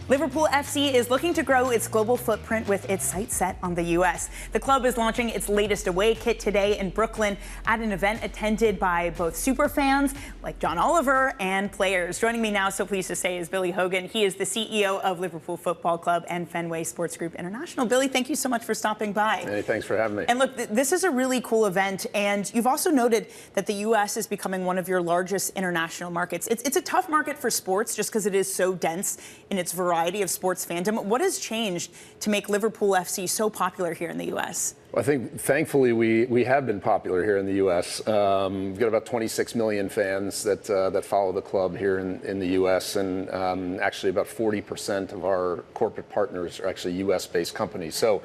Liverpool FC is looking to grow its global footprint with its sights set on the U.S. The club is launching its latest away kit today in Brooklyn at an event attended by both superfans like John Oliver and players. Joining me now, so pleased to say, is Billy Hogan. He is the CEO of Liverpool Football Club and Fenway Sports Group International. Billy, thank you so much for stopping by. Hey, thanks for having me. And look, this is a really cool event, and you've also noted that the U.S. is becoming one of your largest international markets. It's a tough market for sports just because it is so dense in its variety of sports fandom. What has changed to make Liverpool FC so popular here in the U.S.? Well, I think, thankfully, we have been popular here in the U.S. We've got about 26 million fans that follow the club here in the U.S., and actually about 40% of our corporate partners are actually U.S.-based companies. So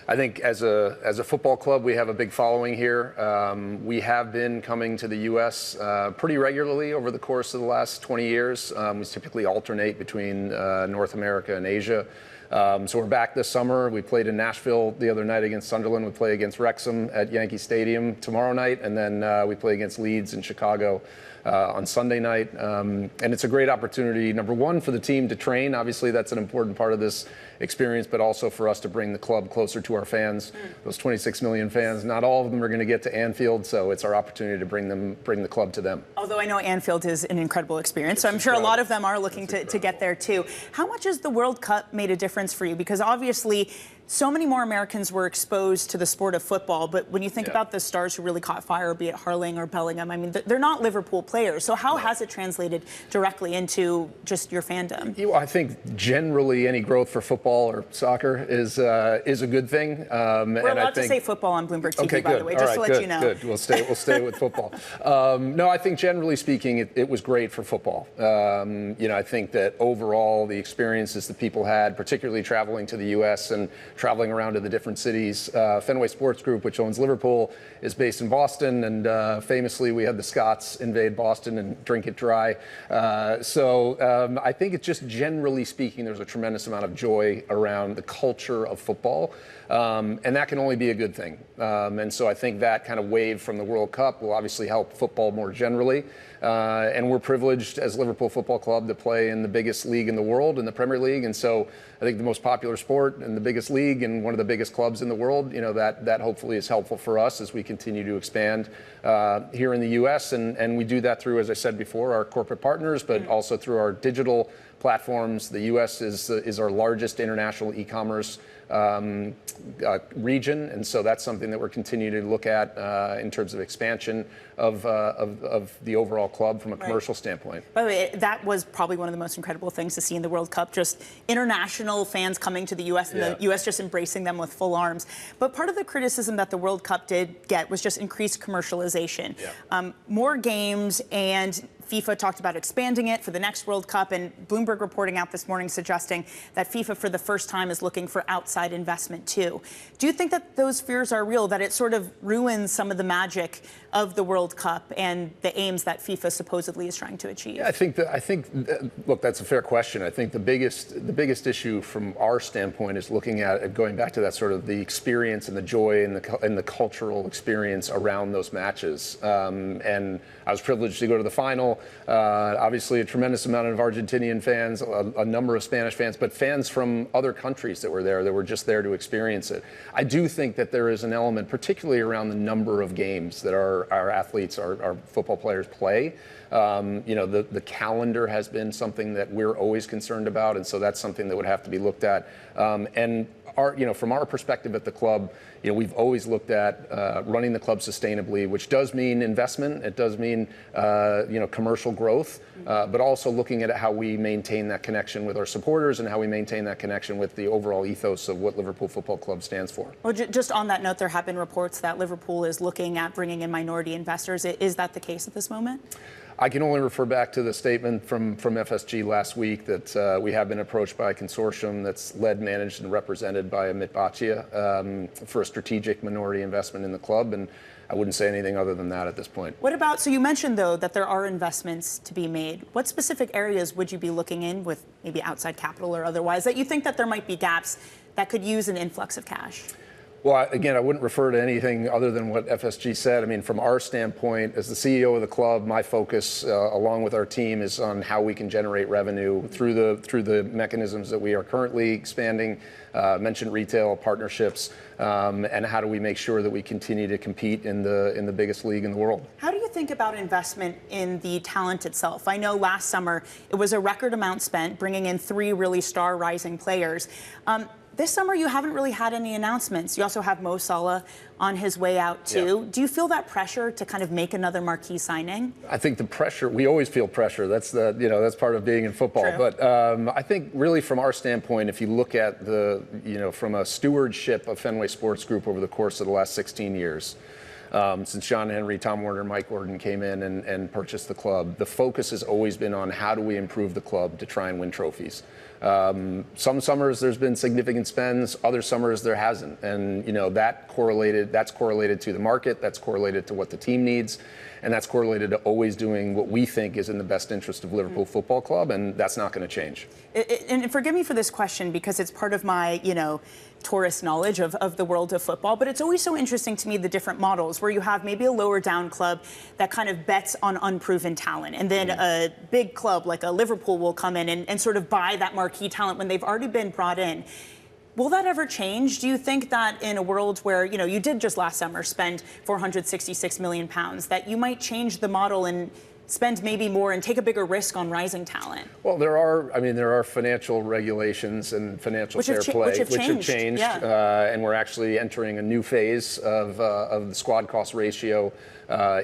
I think as a football club, we have a big following here. We have been coming to the U.S. Pretty regularly over the course of the last 20 years. We typically alternate between North America and Asia. So we're back this summer. We played in Nashville the other night against Sunderland. We play against Wrexham at Yankee Stadium tomorrow night, and then we play against Leeds in Chicago on Sunday night. And it's a great opportunity, number one, for the team to train. Obviously, that's an important part of this experience, but also for us to bring the club closer to our fans. Those 26 million fans, not all of them are going to get to Anfield, so it's our opportunity to bring the club to them. Although I know Anfield is an incredible experience, so I'm sure a lot of them are looking to get there too. How much has the World Cup made a difference for you? Because obviously, so many more Americans were exposed to the sport of football, but when you think about the stars who really caught fire, be it Harling or Bellingham, I mean, they're not Liverpool players. So how has it translated directly into just your fandom? I think generally any growth for football or soccer is a good thing. We're allowed to say football on Bloomberg TV, okay, by the way, just to let you know. Good. We'll stay with football. No, I think generally speaking, it was great for football. I think that overall the experiences that people had, particularly traveling to the U.S. and traveling around to the different cities. Fenway Sports Group, which owns Liverpool, is based in Boston, and famously we had the Scots invade Boston and drink it dry. So I think it's just generally speaking, there's a tremendous amount of joy around the culture of football, and that can only be a good thing. And so I think that kind of wave from the World Cup will obviously help football more generally. And we're privileged as Liverpool Football Club to play in the biggest league in the world, in the Premier League. And so I think the most popular sport and the biggest league and one of the biggest clubs in the world, that hopefully is helpful for us as we continue to expand here in the U.S. And we do that through, as I said before, our corporate partners, but also through our digital platforms. The U.S. is our largest international e-commerce region, and so that's something that we're continuing to look at in terms of expansion of the overall club from a commercial standpoint. By the way, that was probably one of the most incredible things to see in the World Cup, just international fans coming to the U.S. and the U.S. just embracing them with full arms. But part of the criticism that the World Cup did get was just increased commercialization. More games, and FIFA talked about expanding it for the next World Cup, and Bloomberg reporting out this morning suggesting that FIFA for the first time is looking for outside investment too. Do you think that those fears are real, that it sort of ruins some of the magic of the World Cup and the aims that FIFA supposedly is trying to achieve? Yeah, I think look, that's a fair question. I think the biggest issue from our standpoint is looking at going back to that sort of the experience and the joy and the cultural experience around those matches. And I was privileged to go to the final. Obviously, a tremendous amount of Argentinian fans, a number of Spanish fans, but fans from other countries that were there that were just there to experience it. I do think that there is an element, particularly around the number of games that our athletes, our football players play. The calendar has been something that we're always concerned about, and so that's something that would have to be looked at. And from our perspective at the club, we've always looked at running the club sustainably, which does mean investment. It does mean commercial growth, but also looking at how we maintain that connection with our supporters and how we maintain that connection with the overall ethos of what Liverpool Football Club stands for. Well, just on that note, there have been reports that Liverpool is looking at bringing in minority investors. Is that the case at this moment? I can only refer back to the statement from FSG last week that we have been approached by a consortium that's led, managed, and represented by Amit Bhatia for a strategic minority investment in the club, and I wouldn't say anything other than that at this point. What about, so you mentioned, though, that there are investments to be made. What specific areas would you be looking in with maybe outside capital or otherwise that you think that there might be gaps that could use an influx of cash? Well, again, I wouldn't refer to anything other than what FSG said. I mean, from our standpoint, as the CEO of the club, my focus, along with our team, is on how we can generate revenue through the mechanisms that we are currently expanding. Mentioned retail partnerships, and how do we make sure that we continue to compete in the biggest league in the world. How do you think about investment in the talent itself? I know last summer it was a record amount spent, bringing in 3 really star rising players. This summer, you haven't really had any announcements. You also have Mo Salah on his way out, too. Yeah. Do you feel that pressure to kind of make another marquee signing? I think the pressure, we always feel pressure. That's that's part of being in football. True. But I think really from our standpoint, if you look at from a stewardship of Fenway Sports Group over the course of the last 16 years, since John Henry, Tom Warner, Mike Gordon came in and purchased the club, the focus has always been on how do we improve the club to try and win trophies. Some summers there's been significant spends, other summers there hasn't, and that's correlated to the market, that's correlated to what the team needs, and that's correlated to always doing what we think is in the best interest of Liverpool Football Club, and that's not going to change. And forgive me for this question because it's part of my, tourist knowledge of the world of football, but it's always so interesting to me, the different models where you have maybe a lower down club that kind of bets on unproven talent, and then a big club like a Liverpool will come in and sort of buy that marquee talent when they've already been brought in. Will that ever change? Do you think that in a world where, you did just last summer spend £466 million, that you might change the model and spend maybe more and take a bigger risk on rising talent? Well, there are financial regulations and financial fair play which have changed. Yeah. And we're actually entering a new phase of the squad cost ratio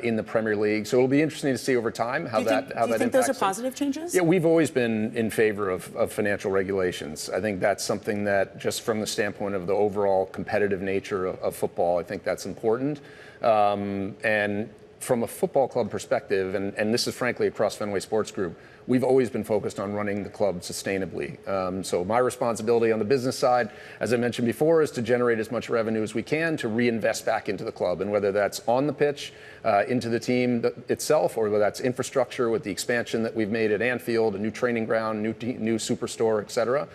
in the Premier League. So it'll be interesting to see over time how that impacts. Do you think those are positive changes? Yeah, we've always been in favor of financial regulations. I think that's something that, just from the standpoint of the overall competitive nature of football, I think that's important. And from a football club perspective, and this is frankly across Fenway Sports Group, we've always been focused on running the club sustainably. So my responsibility on the business side, as I mentioned before, is to generate as much revenue as we can to reinvest back into the club. And whether that's on the pitch, into the team itself, or whether that's infrastructure with the expansion that we've made at Anfield, a new training ground, new superstore, et cetera.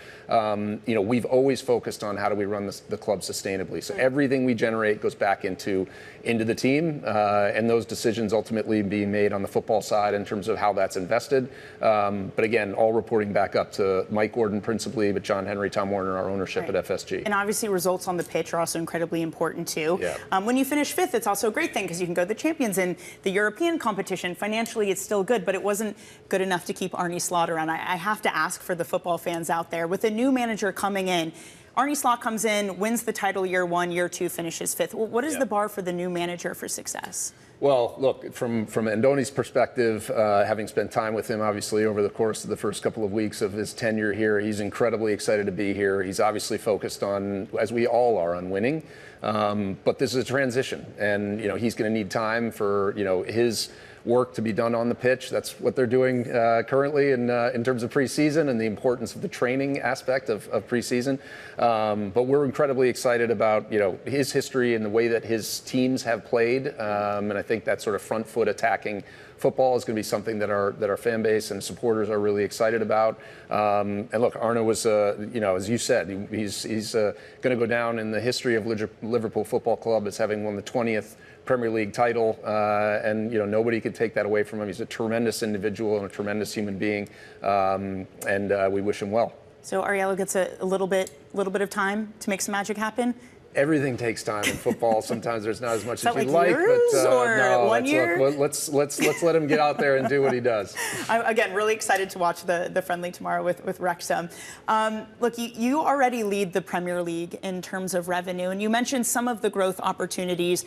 We've always focused on how do we run the club sustainably. So everything we generate goes back into the team, and those decisions ultimately being made on the football side in terms of how that's invested. But again, all reporting back up to Mike Gordon principally, but John Henry, Tom Warner, our ownership at FSG. And obviously results on the pitch are also incredibly important too. Yeah. When you finish 5th, it's also a great thing because you can go to the champions in the European competition. Financially, it's still good, but it wasn't good enough to keep Arne Slot around. I have to ask for the football fans out there, with a new manager coming in, Arne Slot comes in, wins the title year 1, year 2, finishes 5th. What is the bar for the new manager for success? Well, look, from Andoni's perspective, having spent time with him, obviously, over the course of the first couple of weeks of his tenure here, he's incredibly excited to be here. He's obviously focused on, as we all are, on winning. But this is a transition, and he's going to need time for his work to be done on the pitch. That's what they're doing currently in terms of preseason and the importance of the training aspect of preseason. But we're incredibly excited about his history and the way that his teams have played, and I think that sort of front foot attacking football is going to be something that our fan base and supporters are really excited about. And look, Arne was, as you said, he's going to go down in the history of Liverpool Football Club as having won the 20th Premier League title, and nobody could take that away from him. He's a tremendous individual and a tremendous human being, and we wish him well. So Ariello gets a little bit of time to make some magic happen. Everything takes time in football. Sometimes there's not as much as you'd like, but or no. 1 year? Let's let him get out there and do what he does. I'm, again, really excited to watch the friendly tomorrow with Wrexham. Look, you already lead the Premier League in terms of revenue, and you mentioned some of the growth opportunities,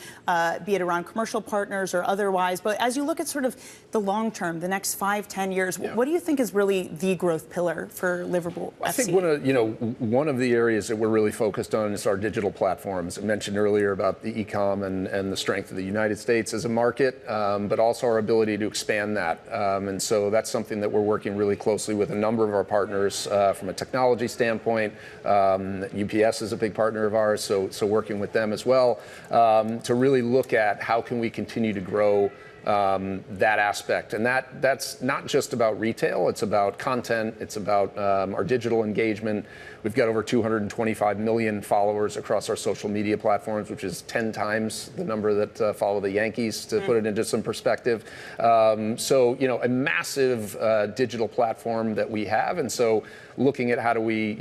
be it around commercial partners or otherwise. But as you look at sort of the long term, the next 5-10 years, what do you think is really the growth pillar for Liverpool FC? I think one of the areas that we're really focused on is our digital platforms. I mentioned earlier about the e-com and the strength of the United States as a market, but also our ability to expand that. And so that's something that we're working really closely with a number of our partners from a technology standpoint. UPS is a big partner of ours, so working with them as well to really look at how can we continue to grow that aspect. And that's not just about retail, it's about content, it's about our digital engagement. We've got over 225 million followers across our social media platforms, which is 10 times the number that follow the Yankees, to put it into some perspective. So, a massive digital platform that we have. And so looking at how do we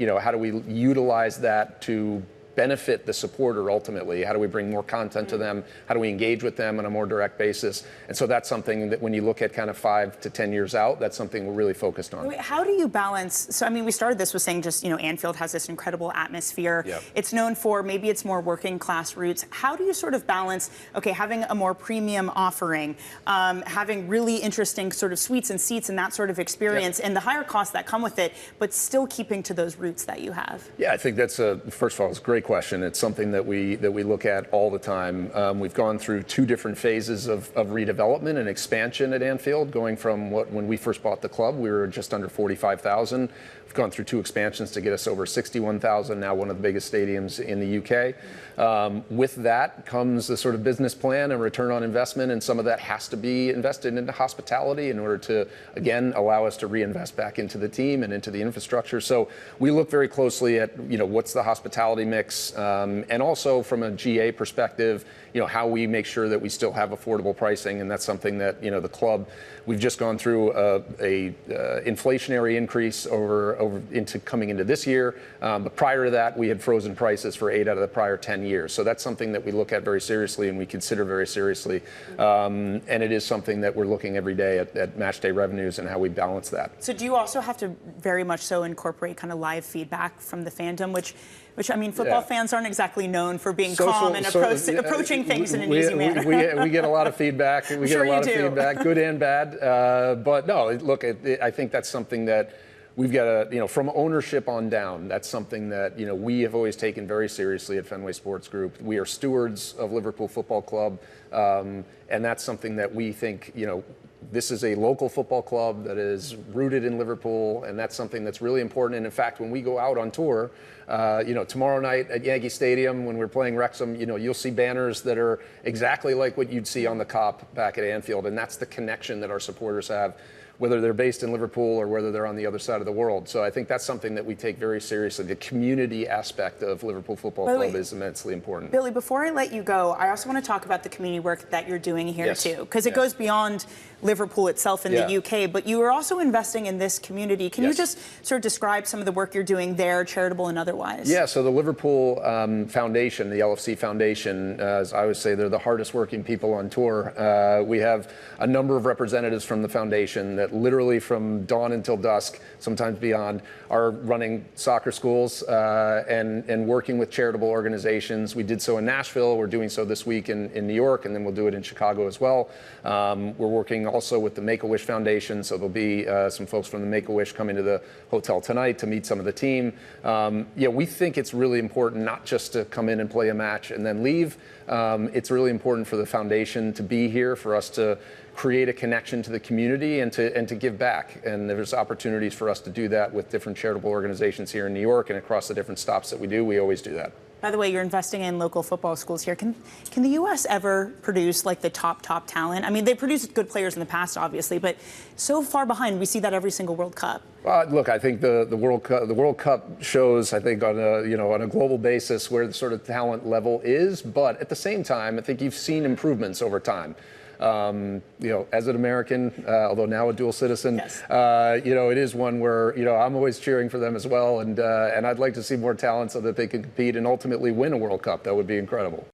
utilize that to benefit the supporter ultimately? How do we bring more content to them? How do we engage with them on a more direct basis? And so that's something that when you look at kind of 5 to 10 years out, that's something we're really focused on. How do you balance? So, I mean, we started this with saying just, Anfield has this incredible atmosphere. Yep. It's known for, maybe it's more working class roots. How do you sort of balance, okay, having a more premium offering, having really interesting sort of suites and seats and that sort of experience, Yep. and the higher costs that come with it, but still keeping to those roots that you have? Yeah, I think that's first of all, it's a great question. It's something that we look at all the time. We've gone through 2 different phases of redevelopment and expansion at Anfield, going from when we first bought the club, we were just under 45,000. We've gone through 2 expansions to get us over 61,000, now one of the biggest stadiums in the UK. With that comes the sort of business plan and return on investment, and some of that has to be invested into hospitality in order to, again, allow us to reinvest back into the team and into the infrastructure. So we look very closely at, what's the hospitality mix, and also from a GA perspective, how we make sure that we still have affordable pricing, and that's something that, the club, we've just gone through a inflationary increase into coming into this year, but prior to that, we had frozen prices for 8 out of the prior 10 years. So that's something that we look at very seriously and we consider very seriously, and it is something that we're looking every day at match day revenues and how we balance that. So do you also have to very much so incorporate kind of live feedback from the fandom, which I mean, football fans aren't exactly known for being calm and approaching things in an easy manner. We get a lot of feedback. We get a lot of feedback, good and bad. But no, look, I think that's something that we've got to, from ownership on down, that's something that, we have always taken very seriously at Fenway Sports Group. We are stewards of Liverpool Football Club, and that's something that we think, this is a local football club that is rooted in Liverpool, and that's something that's really important. And in fact, when we go out on tour, tomorrow night at Yankee Stadium, when we're playing Wrexham, you'll see banners that are exactly like what you'd see on the Kop back at Anfield, and that's the connection that our supporters have, whether they're based in Liverpool or whether they're on the other side of the world. So I think that's something that we take very seriously. The community aspect of Liverpool Football Club is immensely important. Billy, before I let you go, I also want to talk about the community work that you're doing here too, because it goes beyond Liverpool itself in the UK, but you are also investing in this community. Can you just sort of describe some of the work you're doing there, charitable and otherwise? Yeah, so the Liverpool Foundation, the LFC Foundation, as I always say, they're the hardest working people on tour. We have a number of representatives from the foundation that literally from dawn until dusk, sometimes beyond, are running soccer schools and working with charitable organizations. We did so in Nashville. We're doing so this week in New York, and then we'll do it in Chicago as well. We're working also with the Make-A-Wish Foundation, so there'll be some folks from the Make-A-Wish coming to the hotel tonight to meet some of the team. We think it's really important not just to come in and play a match and then leave. It's really important for the foundation to be here, for us to create a connection to the community and to give back. And there's opportunities for us to do that with different charitable organizations here in New York and across the different stops that we do. We always do that. By the way, you're investing in local football schools here. Can the U.S. ever produce like the top talent? I mean, they produced good players in the past, obviously, but so far behind. We see that every single World Cup. Look, I think the World Cup shows, I think, on a global basis where the sort of talent level is. But at the same time, I think you've seen improvements over time. As an American, although now a dual citizen, it is one where, I'm always cheering for them as well. And I'd like to see more talent so that they can compete and ultimately win a World Cup. That would be incredible.